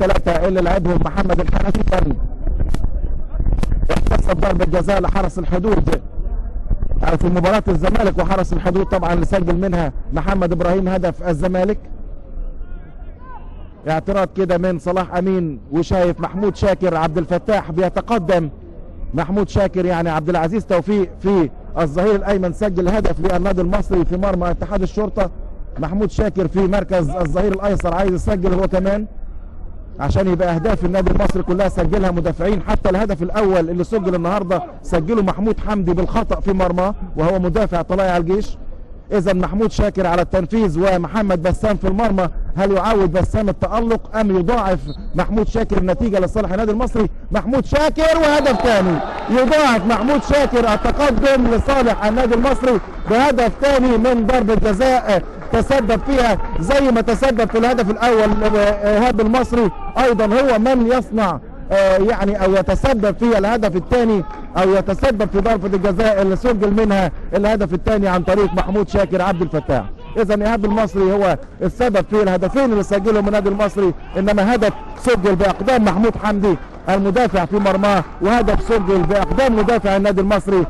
الثلاثه اللي لعبهم محمد الحنفي كان احتسب ضربه جزاء لحرس الحدود في مباراه الزمالك، وحرس الحدود طبعا اللي سجل منها محمد ابراهيم هدف الزمالك. اعتراض كده من صلاح امين، وشايف محمود شاكر عبد الفتاح بيتقدم. محمود شاكر يعني عبد العزيز توفيق في الظهير الايمن سجل هدف للنادي المصري في مرمى اتحاد الشرطه. محمود شاكر في مركز الظهير الايسر عايز يسجل هو كمان عشان يبقى اهداف النادي المصري كلها سجلها مدافعين. حتى الهدف الاول اللي سجل النهارده سجله محمود حمدي بالخطا في مرماه وهو مدافع طلائع الجيش. اذا محمود شاكر على التنفيذ ومحمد بسام في المرمى. هل يعود بسام التألق ام يضاعف محمود شاكر النتيجه لصالح النادي المصري؟ محمود شاكر وهدف ثاني، يضاعف محمود شاكر التقدم لصالح النادي المصري بهدف ثاني من ضربه جزاء تسبب فيها زي ما تسبب في الهدف الاول ايهاب المصري. ايضا هو من يصنع يعني او يتسبب في الهدف الثاني او يتسبب في ضربه الجزاء اللي سجل منها الهدف الثاني عن طريق محمود شاكر عبد الفتاح. اذا ايهاب المصري هو السبب في الهدفين اللي سجلهم النادي المصري، انما هدف سجل باقدام محمود حمدي المدافع في مرماه، وهدف سجل باقدام مدافع النادي المصري